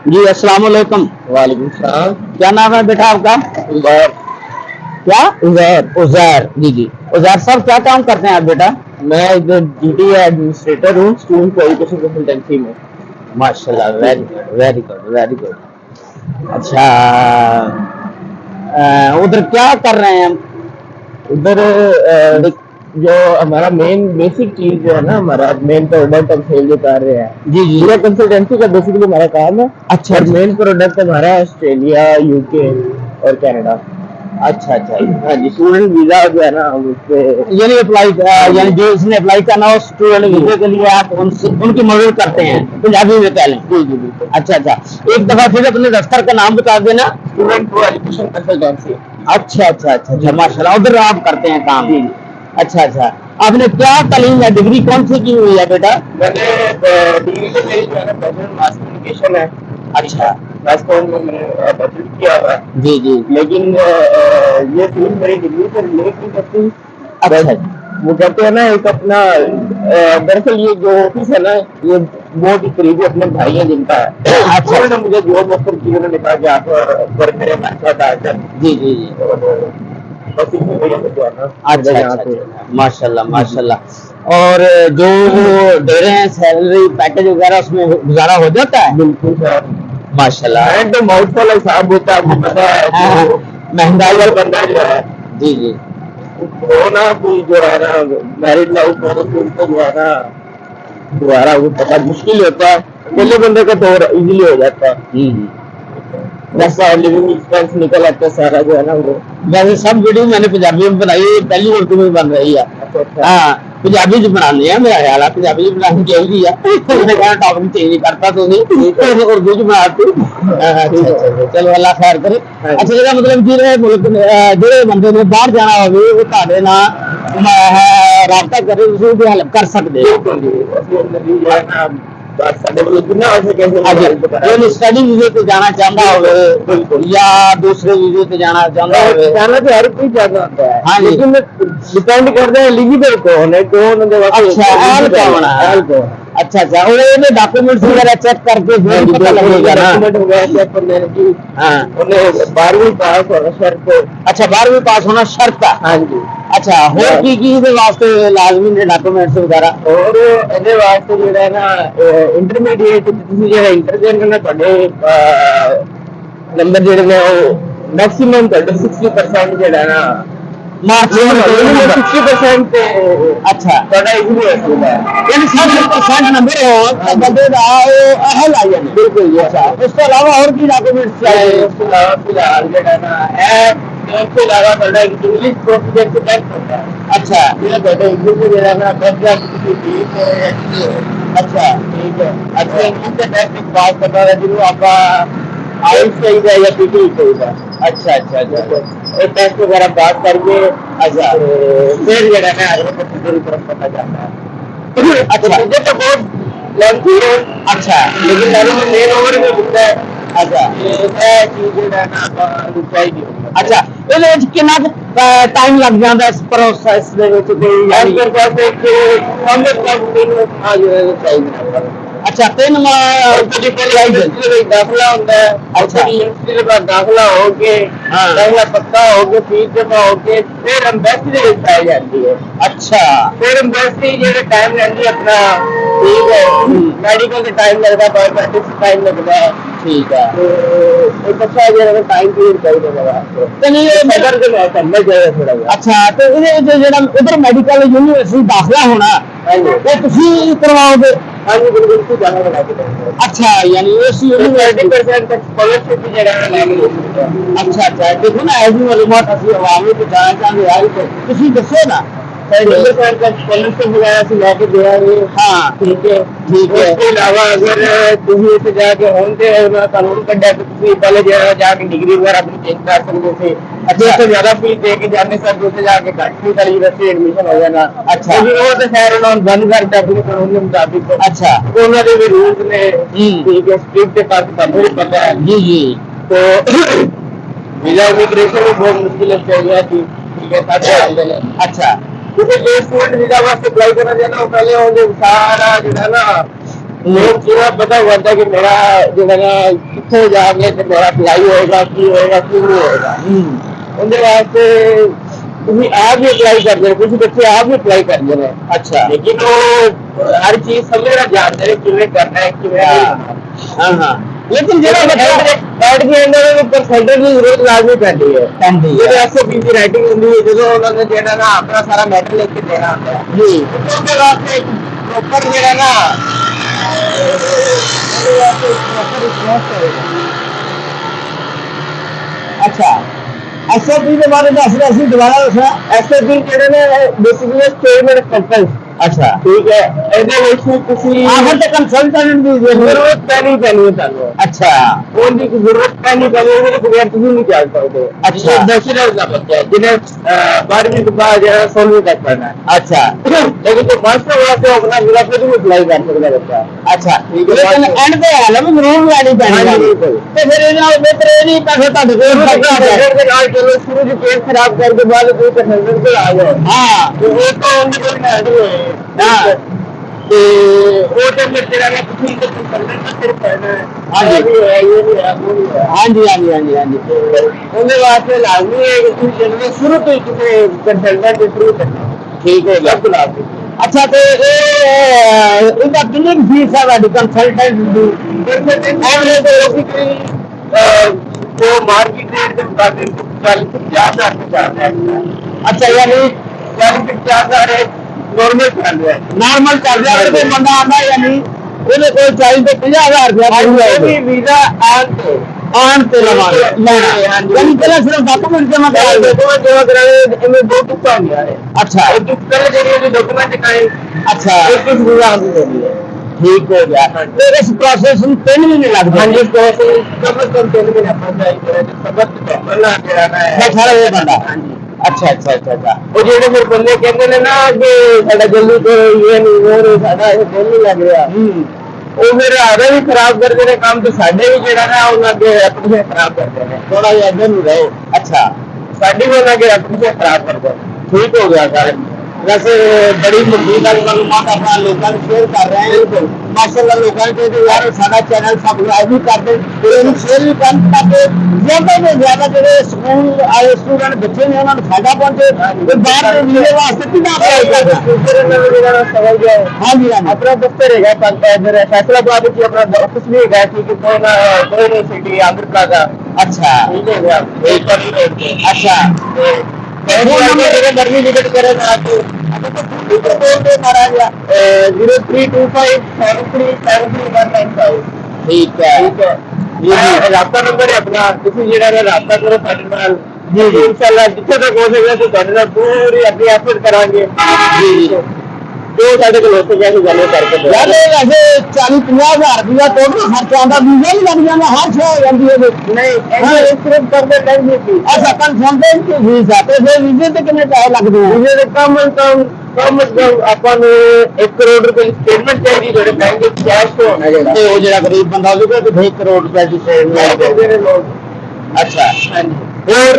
जी अस्सलाम वालेकुम। वालेकुम सलाम। क्या नाम है बेटा आपका? उजैर। क्या? उजैर। उजैर। जी जी। उजैर साहब क्या काम करते हैं आप बेटा? मैं इधर ड्यूटी एडमिनिस्ट्रेटर हूँ स्टूडेंट एजुकेशन कंसल्टेंसी में। माशाल्लाह, जी। Very good very good very good. अच्छा, उधर क्या कर रहे हैं हम? उधर जो हमारा मेन बेसिक चीज जो है ना, हमारा मेन प्रोडक्ट हम सेल जो कर रहे हैं, जी जी। पूरा कंसल्टेंसी का बेसिकली हमारा काम है। अच्छा और अच्छा मेन प्रोडक्ट हमारा ऑस्ट्रेलिया, यूके और कनाडा। अच्छा अच्छा। हाँ जी, स्टूडेंट वीजा जो है ना हम उससे। यानी अप्लाई, हाँ यानी जी। जो इसने अप्लाई करना हो स्टूडेंट जी वीजे के लिए, आप उनसे उनकी मदद करते हैं, पंजाबी में कह लें। जी जी बिल्कुल। अच्छा अच्छा। एक दफा फिर अपने दफ्तर का नाम बता देना। Student education consultancy. अच्छा अच्छा अच्छा जी अच्छा, माशाल्लाह, उधर आप करते हैं काम। जी। अच्छा अच्छा। आपने क्या तालीम या डिग्री कौन सी की हुई है बेटा? मैंने डिग्री तो मेरी जो है ना बैचलर मास कम्युनिकेशन है। अच्छा। मास कॉम में मैंने बैचलर किया हुआ है। जी जी। लेकिन ये फील्ड मेरी डिग्री से रिलेट नहीं करती। अच्छा। बस वो कहते हैं ना एक अपना दरअसल ये जो ऑफिस है ना, ये बहुत ही करीबी अपने भाई हैं जिनका है। अच्छा उन्होंने मुझे जॉब ऑफर की, उन्होंने कहा कि आप वर्क करें हमारे साथ आकर। जी जी जी। और बस इसी वजह से जो है ना मुझे अच्छा यहाँ अच्छा पे। अच्छा, माशाल्लाह जी जी। माशाल्लाह। और जो वो दे रहे हैं सैलरी पैकेज वगैरह, उसमें गुजारा हो जाता है? बिल्कुल सर। माशाल्लाह। हैंड टू माउथ वाला हिसाब होता है, आपको पता है हाँ, जो महंगाई वाला बंदा जो है जी जी। वो ना कोई जो है ना मैरिड लाइफ में तो फिर तो जो है ना दोबारा वो पता मुश्किल होता है। अकेले बंदे का तो इजीली हो जाता है। हम्म। जैसा लिविंग एक्सपेंस निकल आता है सारा जो है ना वो। वैसे सब वीडियो मैंने पंजाबी में बनाई है, पहली उर्दू में बन रही है। अच्छा अच्छा। हाँ, पंजाबी च बनाने हैं, मेरा ख्याल है पंजाबी च बनानी चाहिए है। उसने कहा टॉपिक चेंज नहीं करता तो ठीक है। नहीं, उर्दू च बनाती। अच्छा ठीक अच्छा है। अच्छा, चलो अल्लाह खैर करे। हाँ अच्छा, जी। जेह्ड़ा मतलब जेह्ड़े मुल्क जेह्ड़े बंदे ने बाहर जाना होवे वो तुहाडे नाल राबता करे, तुसीं उहदी हेल्प कर सकदे हो। बिल्कुल जी, असली अंदर जो है ना बात साढ़े मतलब जितना हो सके हाँ जी। हेल्प करा। जो स्टडी वीजे पे जाना चाहता बिल्कुल होवे बिल्कुल। या दूसरे वीजे पे जाना चाहता होवे। जाना तो हर कोई चाहता होता है, हाँ जी। लेकिन डिपेंड करता है एलिजिबल कौन है, कौन उनके वास्ते अच्छा, अहल एलिजिबल कौन है, अहल है? कौन है। अच्छा अच्छा, और ये डॉक्यूमेंट्स वगैरह चेक करके हाँ फिर जी, पता लगेगा ना? डॉक्यूमेंट हो गया चेक करने की। हाँ। उन्हें 12वीं पास होना शर्त है। अच्छा, 12वीं पास होना शर्त है? हाँ जी। अच्छा, होर की इहदे वास्ते लाजमी ने डॉक्यूमेंट्स वगैरह? और ਇਹਦੇ ਵਾਸਤੇ ਜਿਹੜਾ ਹੈ ਨਾ ਇੰਟਰਮੀਡੀਏਟ ਤੁਸੀਂ ਜਿਹੜਾ ਇੰਟਰ ਦੇ ਅੰਦਰ ਨਾ ਤੁਹਾਡੇ ਨੰਬਰ ਜਿਹੜੇ ਨੇ ਉਹ ਮੈਕਸਿਮਮ ਤੁਹਾਡੇ 60% ਜਿਹੜਾ ਹੈ ਨਾ मार्क्स मिनिमम नंबर? 60% ਤੇ अच्छा, ਤੁਹਾਡਾ ਇਜ਼ੀਲੀ ਹੋ ਸਕਦਾ ਹੈ। यानी 60% नंबर हो तो बंदे दा वो अहल आ जाने। बिल्कुल जी। अच्छा, उस तो अलावा और की डॉक्यूमेंट्स चाहिए? ਉਸ ਤੋਂ ਇਲਾਵਾ ਫਿਲਹਾਲ ਜਿਹੜਾ ਹੈ ਨਾ ਇਸ ਤੋਂ ਇਲਾਵਾ ਤੁਹਾਡਾ ਇੰਗਲਿਸ਼ ਪ੍ਰੋਫੀਜਰ ਤੇ ਟੈਸਟ ਹੁੰਦਾ ਹੈ। अच्छा ਜਿਹੜਾ ਤੁਹਾਡਾ ਇੰਗਲਿਸ਼ ਜਿਹੜਾ ਹੈ ਨਾ ਬਸ ਜਾਂ ਤੁਸੀਂ ਠੀਕ ਹੋ ਜਾਂ ਕੀ ਹੋ। अच्छा ठीक है। अच्छा इंग्लिश का टेस्ट पास करना है जिन्होंने आपका आइल्स चाहिए या पीटी चाहिए। अच्छा अच्छा ठीक अच्छा है। ये टेस्ट वगैरह पास करके अच्छा फिर जो है ना आगे प्रोसीजर की तरफ पता जाता है। अच्छा प्रोसीजर तो बहुत लेंथी है, अच्छा लेकिन मैंने मेन ओवर में होता है अच्छा ये चीज जो है ना चाहिए। अच्छा। ਇਹਦੇ ਵਿੱਚ ਕਿੰਨਾ ਟਾਈਮ ਲੱਗ ਜਾਂਦਾ ਇਸ ਪ੍ਰੋਸੈਸ ਦੇ ਵਿੱਚ ਕੋਈ यानी यानी? मेरे पास एक कम से कम 3 महीना जो है चाहिए। अच्छा, 3 कभी यूनिवर्सिटी में दाखिला होता है। अच्छा। यूनिवर्सिटी के बाद दाखिला होके हाँ। दाखिला पक्का होके फीस जमा होके फिर एम्बेसडर पाई जाती है। अच्छा। फिर एम्बेसडरी जो टाइम लेती है अपना, ठीक है, मेडिकल का टाइम लगता है, बायोमेट्रिक्स टाइम लगता है। ठीक है। तो एक अच्छा जो है टाइम पीरियड चाहिए मेरा आपको। तो नहीं ये सदर के मैं समझ जाएगा थोड़ा सा। अच्छा, तो ਇਹਦੇ ਵਿੱਚ ਜਿਹੜਾ ਉਧਰ ਮੈਡੀਕਲ ਯੂਨੀਵਰਸਿਟੀ ਦਾਖਲਾ ਹੋਣਾ हाँ जी। ਉਹ ਤੁਸੀਂ ਕਰਵਾਓਗੇ? हाँ जी बिल्कुल कुछ जाना बना के देंगे। अच्छा, यानी उस यूनिवर्सिटी। 30% तक स्कॉलरशिप भी जगह लगी होती है। अच्छा अच्छा, देखो ना ऐसी मालूमात ਅਸੀਂ ਆਵਾਮ ਨੂੰ ਪਹੁੰਚਾਉਣਾ ਚਾਹੁੰਦੇ ਆ ਤੇ ਤੁਸੀਂ ਦੱਸੋ ਨਾ। 30% तक स्कॉलरशिप वगैरह से लेके दिया है। हाँ ठीक है। ठीक है। उसके अलावा अगर तुम इसे जाके होंगे कानून कड्डा तो तुम पहले जाके डिग्री वगैरह अपनी चेंज कर सकते थे। अच्छा। तो ज्यादा फीस दे के जाने से दूसरे जाके घट फीस वाली यूनिवर्सिटी एडमिशन हो जाना। अच्छा। क्योंकि वो तो खैर उन्होंने बंद करता अपने कानून के मुताबिक। अच्छा। उन्होंने भी रूल्स ने ठीक है स्ट्रिक्ट करके मुझे पता है। जी जी। तो वीजा इमिग्रेशन भी बहुत मुश्किल चाहिए थी। ठीक है साथ अच्छा क्योंकि जो स्टूडेंट वीजा वास्ते अप्लाई करना चाहता है पहले उन्हें सारा जो है ना लोग पूरा पता होता कि मेरा जो है ना कितने जाके तो मेरा अप्लाई होएगा की होएगा क्यों नहीं होएगा उनके वास्ते ਤੁਸੀਂ ਆਪ ਵੀ ਅਪਲਾਈ ਕਰਦੇ ਹੋ, ਕੁਝ ਬੱਚੇ ਆਪ ਵੀ ਅਪਲਾਈ ਕਰਦੇ ਨੇ। ਅੱਛਾ, ਲੇਕਿਨ ਉਹ ਹਰ ਚੀਜ਼ ਸਮਝਣਾ ਜਾਣਦੇ ਨੇ ਕਿਵੇਂ ਕਰਨਾ ਹੈ ਕਿਵੇਂ ਹਾਂ ਹਾਂ। लेकिन ਜਿਹੜਾ ਬੱਚਾ ਐਡ ਦੇ ਅੰਦਰ ਪਰਸੈਂਟੇਜ ਦੀ ਜ਼ਰੂਰਤ ਲਾਜ਼ਮੀ ਪੈਂਦੀ ਹੈ ਜਿਹੜੇ ਐਸਓਪੀ ਦੀ ਰਾਈਟਿੰਗ ਹੁੰਦੀ ਹੈ ਜਦੋਂ ਉਹਨਾਂ ਨੇ ਜਿਹੜਾ ਨਾ ਆਪਣਾ ਸਾਰਾ ਮੈਟਰ ਲਿਖ ਕੇ ਦੇਣਾ ਹੁੰਦਾ ਹੈ ਜੀ ਉਹਦੇ ਵਾਸਤੇ ਪ੍ਰੋਪਰ ਜਿਹੜਾ ਨਾ ਉਹਦੇ ਵਾਸਤੇ ਪ੍ਰੋਪਰ ਰਿਸਪੌਂਸ ਹੋਏਗਾ। अच्छा, एसओपी के बारे में दस रहे सी दोबारा दसना। एसओपी ਜਿਹੜੇ ਨੇ बेसिकली स्टेटमेंट ऑफ पर्पस। अच्छा ठीक है, ਇਹਦੇ ਵਿੱਚ ਤੁਸੀਂ ਆਖਰ ਤੇ ਕੰਸਲਟੈਂਟ ਦੀ ਜ਼ਰੂਰਤ ਪੈਣੀ ਹੈ ਤੁਹਾਨੂੰ। ਅੱਛਾ, ਉਹਦੀ ਜ਼ਰੂਰਤ ਪੈਣੀ ਉਹਦੇ ਬਗੈਰ ਤੁਸੀਂ ਨਹੀਂ ਚੱਲ ਸਕਦੇ। ਅੱਛਾ, ਬੈਚਲਰ ਦਾ ਬੱਚਾ ਹੈ ਜਿਹਨੇ 12ਵੀਂ ਤੋਂ ਬਾਅਦ ਜਿਹੜਾ 16ਵੀਂ ਤੱਕ ਪੜ੍ਹਨਾ ਹੈ। ਅੱਛਾ, ਲੇਕਿन तो मास्टर वास्ते अपना जिला पे भी अप्लाई कर सकता है बच्चा। अच्छा, लेकिन एंड पे है ना जरूर ਲੈਣੀ ਪੈਣੀ ਹੈ ਤੇ ਫਿਰ ਇਹਨਾਂ ਨੂੰ ਬਿਹਤਰ ਇਹ ਨਹੀਂ ਪੈਸੇ ਤੁਹਾਡੇ ਕੋਲ ਖਰਚਾ ਦੇ ਨਾਲ ਚਲੋ ਸ਼ੁਰੂ ਦੀ ਪੇਟ ਖਰਾਬ ਕਰਕੇ ਬਾਅਦ ਕੋਈ ਕੰਸਲਟੈਂਟ ਤੇ ਆ ਜਾਓ। ਹਾਂ, ਤੇ ਉਹ ਤਾਂ ਉਹਦੀ ਕੋਈ ਨਾ ਹੋਏ। ਹਾਂ, ਤੇ ਉਹ ਤੇ ਫਿਰ ਤੇਰਾ ਨਾ ਤੁਸੀਂ ਤੇ ਕੰਸਲਟੈਂਟ ਤੇ ਪੈਣਾ। ਹਾਂਜੀ ਹਾਂਜੀ ਹਾਂਜੀ ਹਾਂਜੀ ਹਾਂਜੀ। ਉਹਦੇ ਵਾਸਤੇ ਲਾਜ਼ਮੀ ਹੈ ਕਿ ਤੁਸੀਂ ਜਦੋਂ ਸ਼ੁਰੂ ਤੋਂ ਹੀ ਕਿਸੇ ਕੰਸਲਟੈਂਟ ਦੇ ਥਰੂ ਕਰਨਾ। ਠੀਕ ਹੋ ਗਿਆ ਗੁਲਾਬ। ਅੱਛਾ, ਤੇ ਇਹਦਾ ਕਿੰਨੀ ਫੀਸ ਹੈ ਤੁਹਾਡੀ ਕੰਸਲਟੈਂਟ ਦੀ? ਐਵਰੇਜ ਬੇਸਿਕਲੀ वो मार्केट रेट के मुताबिक 40,000 से जाता है। अच्छा, यानी 40,000 नॉर्मल चल रहा है। नॉर्मल चल रहा है तो बंदा आता यानी ਉਹਨੇ ਕੋਲ 40 ਤੋਂ 50,000 ਰੁਪਇਆ ਵੀ ਵੀਜ਼ਾ ਆਣ ਤੇ ਲੈਣਾ। ਯਾਨੀ ਪਹਿਲਾਂ ਸਿਰਫ ਡਾਕੂਮੈਂਟ ਜਮ੍ਹਾਂ ਕਰਾਏ ਇਹमें दो टुकड़ा ਹੁੰਦੀਆਂ ਨੇ। ਅੱਛਾ, ਇੱਕ ਪਹਿਲੇ ਜਿਹੜੀ ਡਾਕੂਮੈਂਟ ਦਿਖਾਏ। ਅੱਛਾ, ਇੱਕ ਵੀਜ਼ਾ ਆਉਂਦੀ ਹੈ। ठीक हो गया, तो इस प्रोसेस में 3 महीने लग जाए। हाँ जी, प्रोसेस कम से कम 3 महीने अपना चाहिए सबक पढ़ना कराना है। अठारह वो बंदा। हाँ जी। अच्छा अच्छा अच्छा अच्छा। वो जो फिर बंदे कहते हैं ना कि साडा जल्दी तो ये नहीं वो नहीं साडा ये दिल नहीं लग रहा। वो फिर आगे भी खराब करते हैं काम तो साडे भी जेड़ा ना उन्होंने अपने खराब करते हैं थोड़ा जिहा इधर नहीं रहो। अच्छा, साडी भी उन्होंने अपने खराब करते हैं। ठीक हो गया सर। वैसे बड़ी मजबूत मालूमात अपना लोगों को शेयर कर रहे हैं। माशाल्लाह लोगों ने तो यार सारा चैनल सब्सक्राइब भी कर दे शेयर भी कर ताकि ज्यादा से ज्यादा जो स्कूल आए स्टूडेंट बच्चे ने उन्होंने फायदा पहुंचे बाहर वीडियो वास्ते कितना समझ गए। हाँ जी हाँ, अपना दफ्तर है फैसलाबाद की अपना ऑफिस भी है कि कोई सिटी आमिर प्लाजा। अच्छा ठीक है भैया। अच्छा, मर्जी विजिट करें आपको 032573739195। ठीक है रास्ता नंबर है अपना तुम जो रास्ता करो साढ़े नाल जी जी इंशाल्लाह जिथे तक हो सके तो साढ़े नाल पूरी अपनी एफर्ट करांगे जी जी जो साढ़े को लोग कैसे गल करके यार वैसे 40-50,000 रुपया टोटल खर्चा आंदा वीजा ही लग जाना हर शे हो जाती है नहीं सिर्फ करते टाइम की। अच्छा, कंसल्टेंट की फीस है तो फिर वीजे ते कितने पैसे लगदे हैं? वीजे ते कम ਆਪਾਂ ਨੂੰ 1 ਕਰੋੜ ਰੁਪਏ ਦੀ ਸਟੇਟਮੈਂਟ ਚਾਹੀਦੀ ਜਿਹੜੇ ਬੈਂਕ ਵਿੱਚ ਕੈਸ਼ ਤੋਂ ਹੋਣਾ ਜਿਹੜਾ ਤੇ ਉਹ ਜਿਹੜਾ ਗਰੀਬ ਬੰਦਾ ਹੋਵੇਗਾ ਤੇ 1 ਕਰੋੜ ਰੁਪਏ ਦੀ ਸਟੇਟਮੈਂਟ ਦਿੰਦੇ ਨੇ ਲੋਕ। ਅੱਛਾ ਹਾਂਜੀ, और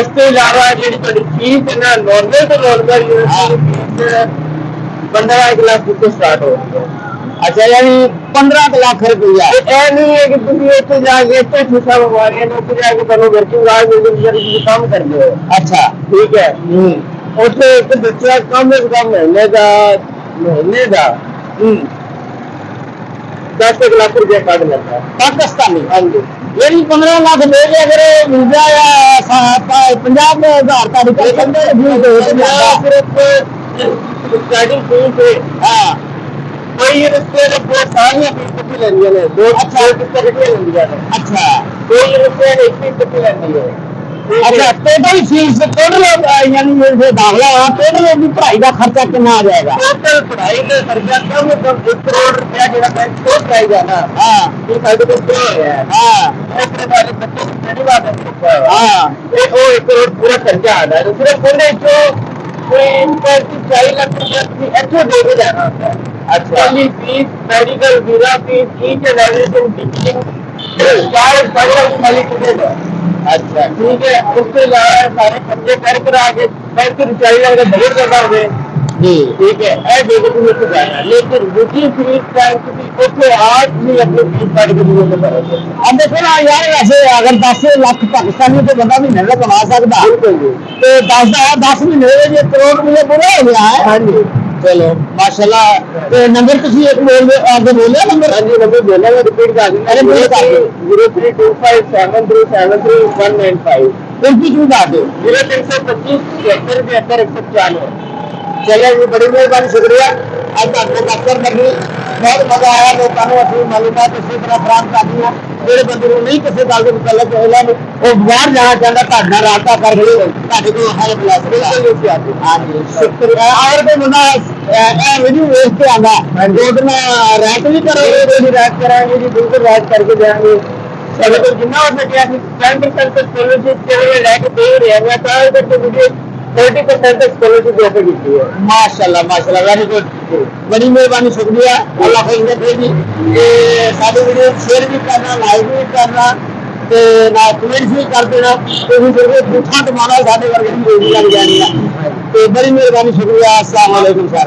ਉਸ ਤੋਂ ਇਲਾਵਾ ਜਿਹੜੀ ਤੁਹਾਡੀ ਫੀਸ ਹੈ ਨਾ ਨੋਰਮਲ ਤੋਂ ਨੋਰਮਲ ਯੂਨੀਵਰਸਿਟੀ 15 लाख से स्टार्ट हो रही है। अच्छा, यानी 15 लाख रुपया नहीं है कि तुम इतने जाके इतने फीसा हमारे नौकरी जाके तुम वर्किंग आवर्स काम कर दो। अच्छा ठीक है, उससे एक बच्चा कम से कम महीने का 10 लाख रुपया काट लेता है पाकिस्तानी। हाँ जी, यानी 15 लाख दे के अगर वीजा या 50,000 का स्टार्टिंग फीस है। हाँ, कोई यूनिवर्सिटी सारियां फीस कट्टी लेंदी है। दो अच्छा किस्तें कट्टी लेंदी है। अच्छा, कोई यूनिवर्सिटी एक फीस कट्टी लेंदी है। अच्छा, टोटल फीस टोटल यानी मेरे दाखला हुआ टोटल की पढ़ाई का खर्चा कितना आ जाएगा? टोटल पढ़ाई का खर्चा कम से कम 1 करोड़ रुपया जो बैंक को चाहिए ना। हाँ, ये साढ़े को क्या है? हाँ, अपने वाले बच्चे की पहली बात है। हाँ, वो 1 करोड़ पूरा खर्चा आता है। सिर्फ बोले जो कोई 40 लाख रुपया ऐसे दे के जाना होता है। अच्छा, fees medical visa fees each and everything teaching खाली चुकेगा। अच्छा ठीक है, उसके अलावा सारे खर्चे कर आगे 40 लाख बजट करना होंगे जी ठीक है ए देखो तुम इसको जाना लेकिन दूसरी फीस टाइम की उससे आज भी अपनी फीस काट के लिए तो करोगे अब देखो ना यार, वैसे अगर 10 लाख पाकिस्तानी तो बंदा महीने का कमा सकता, बिल्कुल जी तो 10 महीने में 1 करोड़ रुपये पूरा हो गया है। हाँ जी चलो माशाल्लाह। तो नंबर तुम एक बोल आगे बोलिया नंबर। हाँ जी नंबर बोला मैं रिपीट कर दूँ अरे बोलो कर दो। 0325737195 उनकी क्यों बात है? 0325 चलो जी, बड़ी मेहरबानी, शुक्रिया। आज आपको डॉक्टर करनी बहुत मजा आया। लोगों को अपनी मालूमात इसी तरह फराम कर दी ਜਿਹੜੇ ਬੰਦੇ ਨੂੰ ਨਹੀਂ ਕਿਸੇ ਗੱਲ ਦੇ ਮੁਤਲਕ ਉਹਨਾਂ ਨੂੰ ਉਹ ਬਾਹਰ ਜਾਣਾ ਚਾਹੁੰਦਾ, ਤੁਹਾਡੇ ਨਾਲ ਰਾਬਤਾ ਕਰਕੇ ਤੁਹਾਡੇ ਕੋਲ ਹੈਲਪ ਲੈ ਸਕਦਾ। ਹਾਂਜੀ ਸ਼ੁਕਰੀਆ। ਔਰ ਕੋਈ ਬੰਦਾ ਇਹ ਵੀਡੀਓ ਵੇਖ ਕੇ ਆਂਦਾ ਉਹਦੇ ਨਾਲ ਰੈਕ ਵੀ ਕਰੋਗੇ? जी रात कराएंगे जी बिल्कुल रात करके जाएंगे अगर तो जितना हो सके आप 10% तक स्कॉलरशिप के लिए लेके दे रहे हैं मैं तो करके मुझे 40% तक स्कॉलरशिप दे की है माशाल्लाह माशाल्लाह, वेरी गुड, बड़ी मेहरबानी, शुक्रिया। अल्लाह खैर देगी। ये सारी वीडियो शेयर भी करना, लाइक भी करना, ते ना कमेंट भी कर देना। तो जरूर पूछा तुम्हारा साढ़े वर्ग की योगी लग जाएगी। तो बड़ी मेहरबानी, शुक्रिया। अस्सलाम वालेकुम सर।